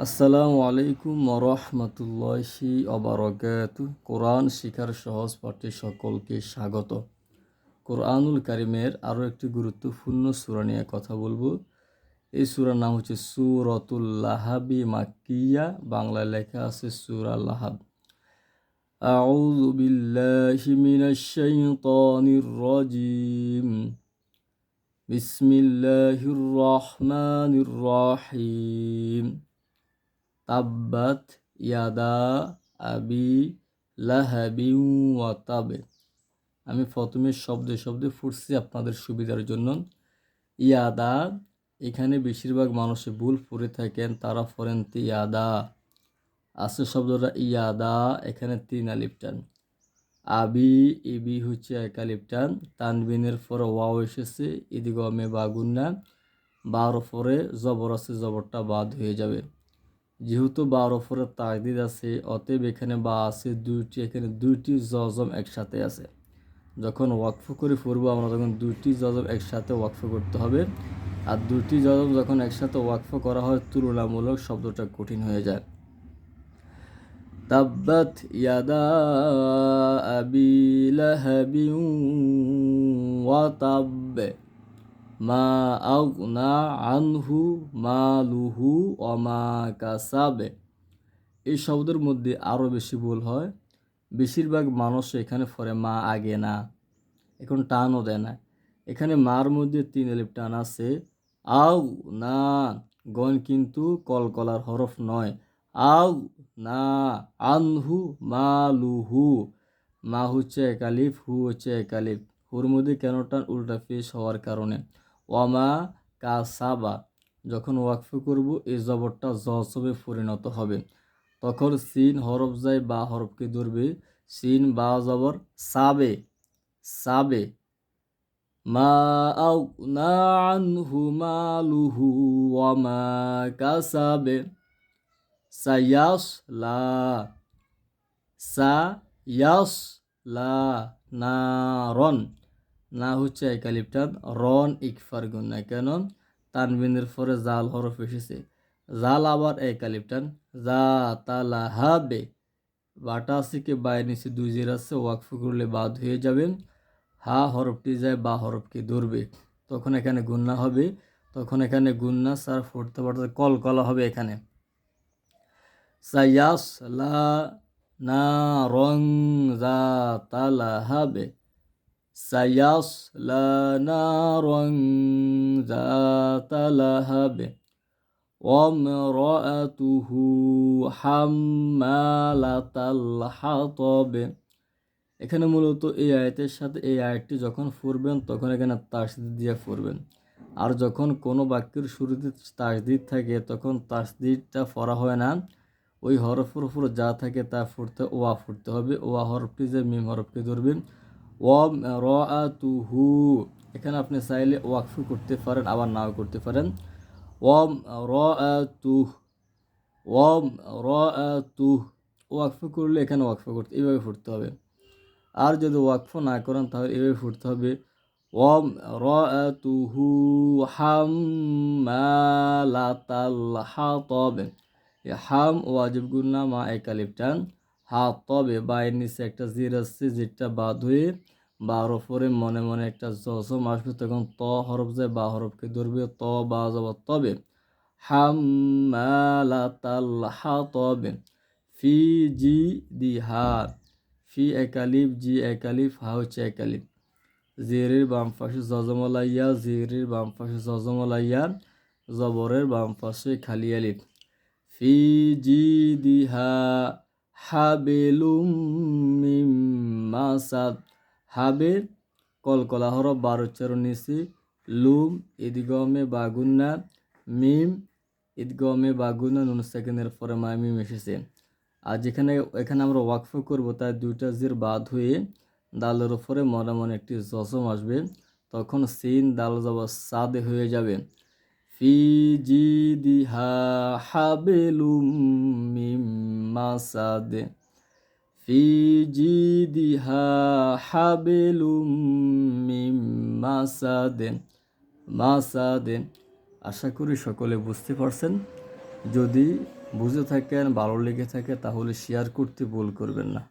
আসসালামু আলাইকুম ওরহমতুল্লাহি অবরকাতু। কোরআন শিখার সহজ পাঠে সকলকে স্বাগত। কোরআনুল কারিমের আরও একটি গুরুত্বপূর্ণ সূরা নিয়ে কথা বলবো। এই সূরার নাম হচ্ছে সূরাতুল লাহাবি মাক্কিয়া, বাংলায় লেখা আছে সূরা লাহাব। আউযু বিল্লাহি মিনাশ শাইতানির রাজিম। বিসমিল্লাহির রহমানির রহিম। তাব্বাত ইয়াদা আবি লাহাবিন ওয়া তাব। আমি প্রথমে শব্দে শব্দে পড়ছি আপনাদের সুবিধার জন্য। ইয়াদা, এখানে বেশিরভাগ মানুষে ভুল পড়ে থাকেন, তারা পড়েন তিয়াদা। আসল শব্দটা ইয়াদা, এখানে 3 আলিফ টান। আবি, ইবি হচ্ছে 1 আলিফ টান। তানবিনের পরে ওয়াও এসেছে, ইদগমে বা গুন্না। বার পরে জবর আছে, জবরটা বাদ হয়ে যাবে। যেহেতু বার ওপরে তাকদিদ আছে, অতএব এখানে বা আছে দুইটি, এখানে দুইটি জজম একসাথে আছে। যখন ওয়াকফ করে পড়বো আমরা, তখন দুইটি জজম একসাথে ওয়াকফ করতে হবে। আর দুইটি জজম যখন একসাথে ওয়াকফ করা হয়, তুলনামূলক শব্দটা কঠিন হয়ে যায়। তাব্বাত ইয়াদা আবি লাহাবিন ওয়া তাব মা আগনা আনহু মালুহু ওয়া মা কাসাবে। এই শব্দের মধ্যে আরও বেশি ভুল হয়। বেশিরভাগ মানুষ এখানে পড়ে মা আগে না, এখন টানও দেয় না। এখানে মার মধ্যে 3 আলিফ টান আছে। আউ না, গণ কিন্তু কলকলার হরফ নয়। আউ না আনহু মালুহু, মা হচ্ছে 1 আলিফ, হু হচ্ছে 1 আলিফ। হুর মধ্যে কেন টান? উল্টা পেশ হওয়ার কারণে। ওয়ামা কাসাবা, যখন ওয়াকফ করব এই জবরটা জজবে পরিণত হবে। তখন সিন হরফ যায় বা হরফকে ধরবে। সিন বা জবর সাবে, সাবে। মা আগনা আনহু মালুহু ওয়া মা কাসাবে সায়াসলা, সায়াসলা নারন। না হচ্ছে 1 আলিফ টান, রন ইকফার গুন্না। কেন? তানবিনের পরে জাল হরফ এসেছে। জাল আবার 1 আলিফ টান, জা তালাহাবে। বাটা আছে কি বায়ের নিচে 2 জের আছে, ওয়াকফ করলে বাদ হয়ে যাবে। হা হরফটি যায় বা হরফকে ধরবে, তখন এখানে গুন্না হবে। তখন এখানে গুন্না স্যার পড়তে পড়তে কলকলা হবে। এখানে সায়াসলা নারন যাতা লাহাবে, সায়াসলা নারন যাতা লাহাবে ওয়ামরাআতুহু হাম্মালাতাল হাতাব। এখানে মূলত এই আয়াতের সাথে এই আয়াতটি যখন পড়বেন, তখন এখানে তাসদিদ দিয়ে পড়বেন। আর যখন কোনো বাক্যের শুরুতে তাসদিদ থাকে, তখন তাসদিদটা পড়া হয় না। ওই হরফের উপর যা থাকে তা পড়তে ওয়া পড়তে হবে। ওয়া হরফটি যে মিম হরফকে ধরবেন। ওয়ামরাআতুহু, এখানে আপনি চাইলে ওয়াকফ করতে পারেন, আবার নাও করতে পারেন। ওয়ামরাআতুহ, ওয়ামরাআতুহ, ওয়াকফ করলে এখানে ওয়াকফ করতে এইভাবে পড়তে হবে। আর যদি ওয়াকফ না করেন তাহলে এভাবে পড়তে হবে। ওয়ামরাআতুহু হাম্মালাতাল হাতাব। হাম ওয়াজিব গুন্না, মা 1 আলিফ টান। হাতাবে, বায়ের নিচে একটা জির আছে, যেটা বাদ হয়ে বার ওপরে মনে মনে একটা জজম আসবে, তখন ত হরফ যায় বা হরফকে ধরবে। ত বা জবর তবে। হাম্মালাতাল হাতাব ফি জি দিহা, ফি 1 আলিফ, জি 1 আলিফ, হা হচ্ছে 1 আলিফ। জেরের বাম পাশে জজমলাইয়া, জেরের বাম পাশে জজমলাইয়া, জবরের বাম পাশে খালি আলিফ। ফি জি দিহা হাবেলুম মিম মাসাদ। হাবের কলকলা হরফ 12 উচ্চারণ নিচে। লুম ইদগমে বাগুন্না, মিম ইদগমে বাগুন্না, নুন সেকেন্ডের পরে মিম এসেছে। আর এখানে আমরা ওয়াকফ করব, তাই 2টা জির বাদ হয়ে দালের উপরে মনে মনে একটি জজম আসবে, তখন সিন দাল জবর সাদে হয়ে যাবে। ফি জিদিহা হাবেলুম মিম মাসাদ, ফি জিদিহা হাবেলুম মিম মাসাদ, মাসাদ। আশা করি সকলে বুঝতে পারছেন। যদি বুঝে থাকেন, ভালো লেগে থাকে তাহলে শেয়ার করতে ভুল করবেন না।